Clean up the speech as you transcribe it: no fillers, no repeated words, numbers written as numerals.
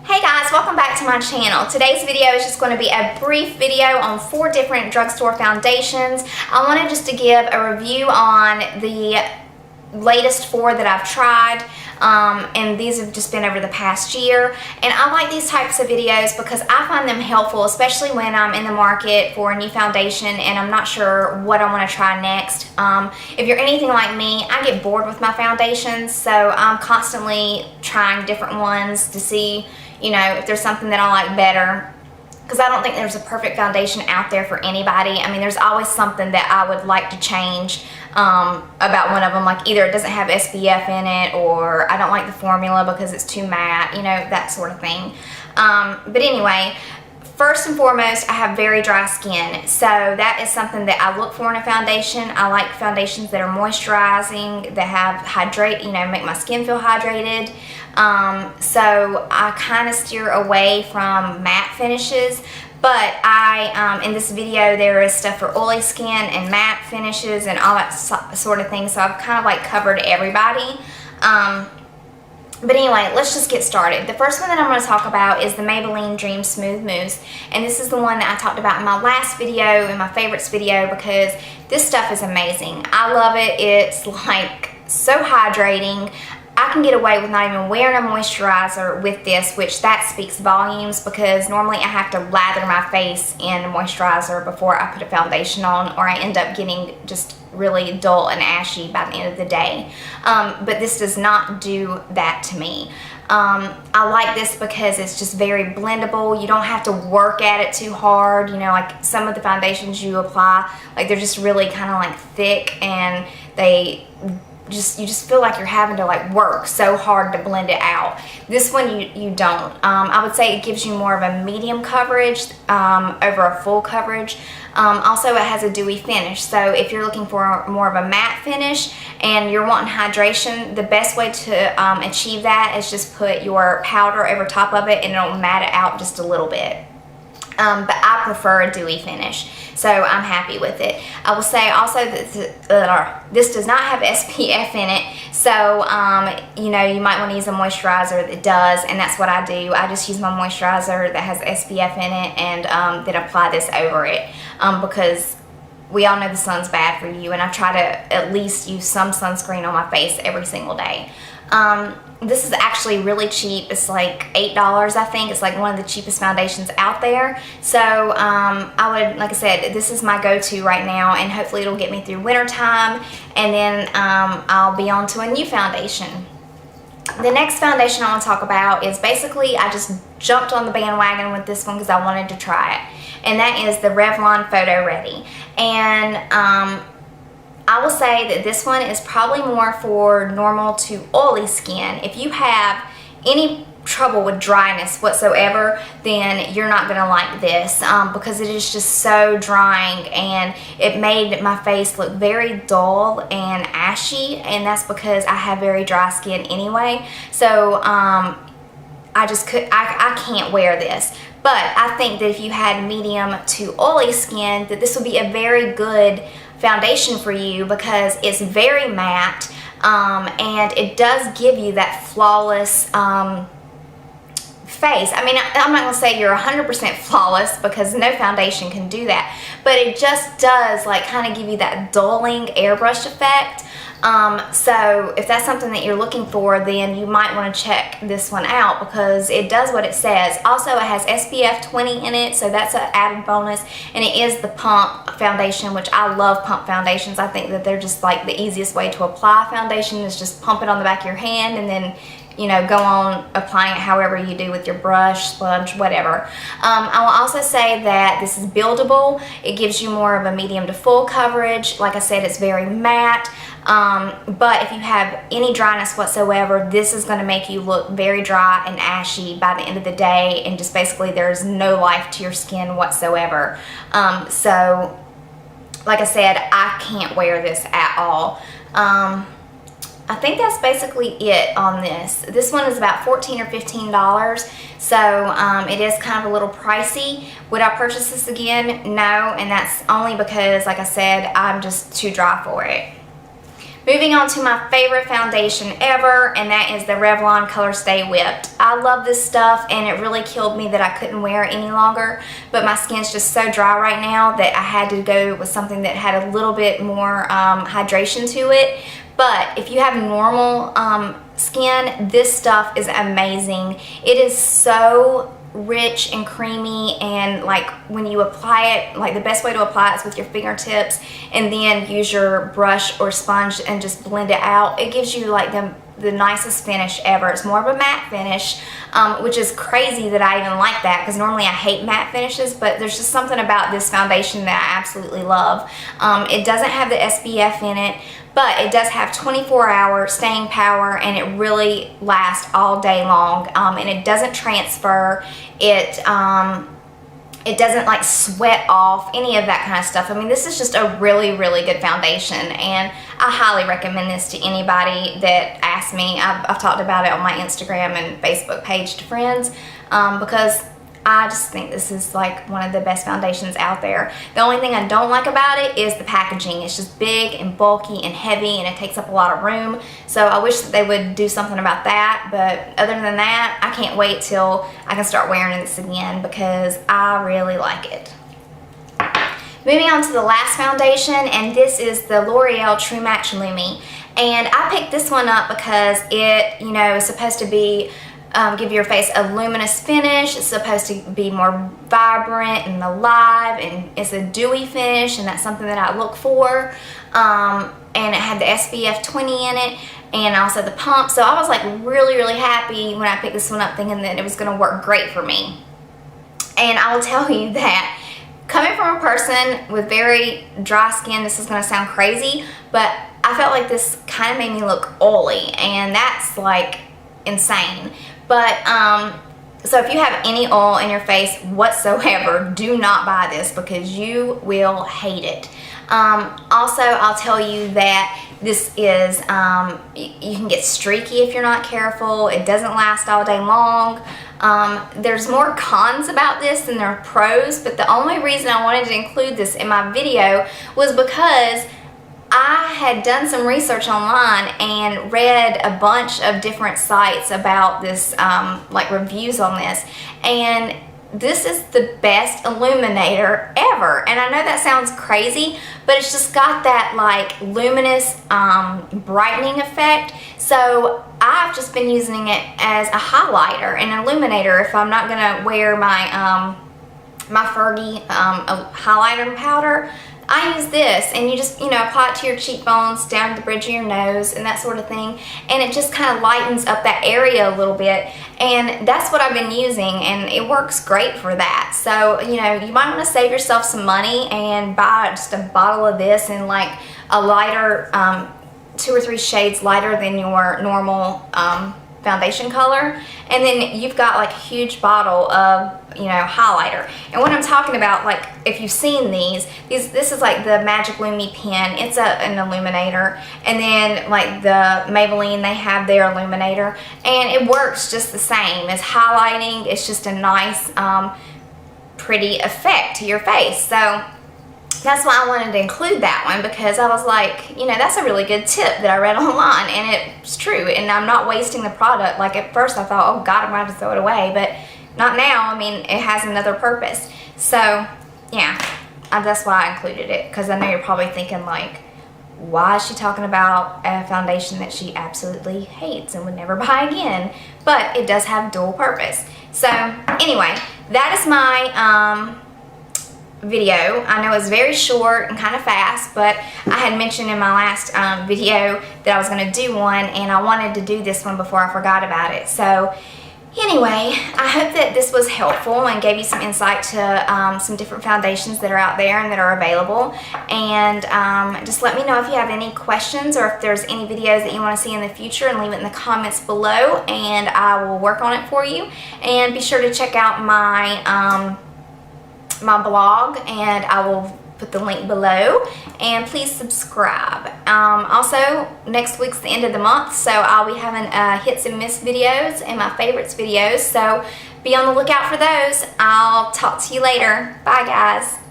Hey guys, welcome back to my channel. Today's video is just going to be a brief video on 4 different drugstore foundations. I wanted just to give a review on the latest 4 that I've tried, and these have just been over the past year. And I like these types of videos because I find them helpful, especially when I'm in the market for a new foundation and I'm not sure what I want to try next. If you're anything like me, I get bored with my foundations, so I'm constantly trying different ones to see, you know, if there's something that I like better, because I don't think there's a perfect foundation out there for anybody. I mean, there's always something that I would like to change about one of them, like either it doesn't have SPF in it, or I don't like the formula because it's too matte, you know, that sort of thing. But anyway, first and foremost, I have very dry skin, so that is something that I look for in a foundation. I like foundations that are moisturizing, that have make my skin feel hydrated. So I kind of steer away from matte finishes, but in this video there is stuff for oily skin and matte finishes and all that sort of thing, so I've kind of like covered everybody. But anyway, let's just get started. The first one that I'm going to talk about is the Maybelline Dream Smooth Mousse. And this is the one that I talked about in my last video, in my favorites video, because this stuff is amazing. I love it. It's like so hydrating. I can get away with not even wearing a moisturizer with this, which that speaks volumes, because normally I have to lather my face in a moisturizer before I put a foundation on, or I end up getting just really dull and ashy by the end of the day. But this does not do that to me. I like this because it's just very blendable. You don't have to work at it too hard. You know, like some of the foundations you apply, like they're just really kind of like thick, and you just feel like you're having to like work so hard to blend it out. This one you don't. I would say it gives you more of a medium coverage over a full coverage. Also, it has a dewy finish, so if you're looking for more of a matte finish and you're wanting hydration, the best way to achieve that is just put your powder over top of it and it'll matte it out just a little bit. But I prefer a dewy finish, so I'm happy with it. I will say also that this does not have SPF in it, so you know, you might want to use a moisturizer that does, and that's what I do. I just use my moisturizer that has SPF in it, and then apply this over it, because we all know the sun's bad for you, and I try to at least use some sunscreen on my face every single day. This is actually really cheap. It's like $8, I think. It's like one of the cheapest foundations out there. So I would, like I said, this is my go-to right now, and hopefully it'll get me through winter time, and then I'll be on to a new foundation. The next foundation I want to talk about is basically, I just jumped on the bandwagon with this one because I wanted to try it, and that is the Revlon Photo Ready. And I will say that this one is probably more for normal to oily skin. If you have any trouble with dryness whatsoever, then you're not going to like this, because it is just so drying, and it made my face look very dull and ashy, and that's because I have very dry skin anyway. So I can't wear this. But I think that if you had medium to oily skin, that this would be a very good foundation for you, because it's very matte, and it does give you that flawless face. I mean, I'm not going to say you're 100% flawless, because no foundation can do that, but it just does like kind of give you that dulling airbrush effect. So if that's something that you're looking for, then you might want to check this one out, because it does what it says. Also, it has SPF 20 in it, so that's an added bonus, and it is the pump foundation, which I love pump foundations. I think that they're just like the easiest way to apply foundation, is just pump it on the back of your hand, and then, you know, go on applying it however you do with your brush, sponge, whatever. I will also say that this is buildable. It gives you more of a medium to full coverage. Like I said, it's very matte. But if you have any dryness whatsoever, this is going to make you look very dry and ashy by the end of the day, and just basically there's no life to your skin whatsoever. So like I said, I can't wear this at all. I think that's basically it on this. This one is about $14 or $15, so it is kind of a little pricey. Would I purchase this again? No, and that's only because, like I said, I'm just too dry for it. Moving on to my favorite foundation ever, and that is the Revlon Color Stay Whipped. I love this stuff, and it really killed me that I couldn't wear it any longer, but my skin's just so dry right now that I had to go with something that had a little bit more hydration to it. But if you have normal skin, this stuff is amazing. It is so rich and creamy, and like when you apply it, like the best way to apply it is with your fingertips and then use your brush or sponge and just blend it out. It gives you like the nicest finish ever. It's more of a matte finish, which is crazy that I even like that, because normally I hate matte finishes, but there's just something about this foundation that I absolutely love. It doesn't have the SPF in it, but it does have 24-hour staying power, and it really lasts all day long, and it doesn't transfer. It doesn't like sweat off, any of that kind of stuff. I mean, this is just a really, really good foundation, and I highly recommend this to anybody that asks me. I've talked about it on my Instagram and Facebook page to friends, because I just think this is like one of the best foundations out there. The only thing I don't like about it is the packaging. It's just big and bulky and heavy, and it takes up a lot of room. So I wish that they would do something about that. But other than that, I can't wait till I can start wearing this again, because I really like it. Moving on to the last foundation, and this is the L'Oreal True Match Lumi. And I picked this one up because it, you know, is supposed to be give your face a luminous finish. It's supposed to be more vibrant and alive, and it's a dewy finish, and that's something that I look for. And it had the SPF 20 in it, and also the pump. So I was like really, really happy when I picked this one up, thinking that it was going to work great for me. And I will tell you that coming from a person with very dry skin, this is going to sound crazy, but I felt like this kind of made me look oily, and that's like insane. But so if you have any oil in your face whatsoever, do not buy this, because you will hate it. Also, I'll tell you that this is, you can get streaky if you're not careful. It doesn't last all day long. There's more cons about this than there are pros, but the only reason I wanted to include this in my video was because I had done some research online and read a bunch of different sites about this, like reviews on this, and this is the best illuminator ever. And I know that sounds crazy, but it's just got that like luminous brightening effect. So I've just been using it as a highlighter and illuminator if I'm not gonna wear my my Fergie highlighter powder. I use this, and you just, you know, apply it to your cheekbones, down to the bridge of your nose, and that sort of thing, and it just kind of lightens up that area a little bit, and that's what I've been using, and it works great for that. So, you know, you might want to save yourself some money and buy just a bottle of this in like a lighter, 2 or 3 shades lighter than your normal foundation color, and then you've got like a huge bottle of, you know, highlighter. And what I'm talking about, like if you've seen this is like the Magic Lumi pen. It's an illuminator, and then like the Maybelline, they have their illuminator, and it works just the same as highlighting. It's just a nice pretty effect to your face. So that's why I wanted to include that one, because I was like, you know, that's a really good tip that I read online, and it's true, and I'm not wasting the product. Like at first I thought, oh God, I'm going to have to throw it away, but not now. I mean, it has another purpose. So yeah, that's why I included it, because I know you're probably thinking like, why is she talking about a foundation that she absolutely hates and would never buy again? But it does have dual purpose. So anyway, that is my video. I know it's very short and kind of fast, but I had mentioned in my last video that I was going to do one, and I wanted to do this one before I forgot about it. So anyway, I hope that this was helpful and gave you some insight to some different foundations that are out there and that are available. And just let me know if you have any questions, or if there's any videos that you want to see in the future, and leave it in the comments below, and I will work on it for you. And be sure to check out my my blog, and I will put the link below, and please subscribe. Also, next week's the end of the month, so I'll be having hits and miss videos and my favorites videos, so be on the lookout for those. I'll talk to you later. Bye guys.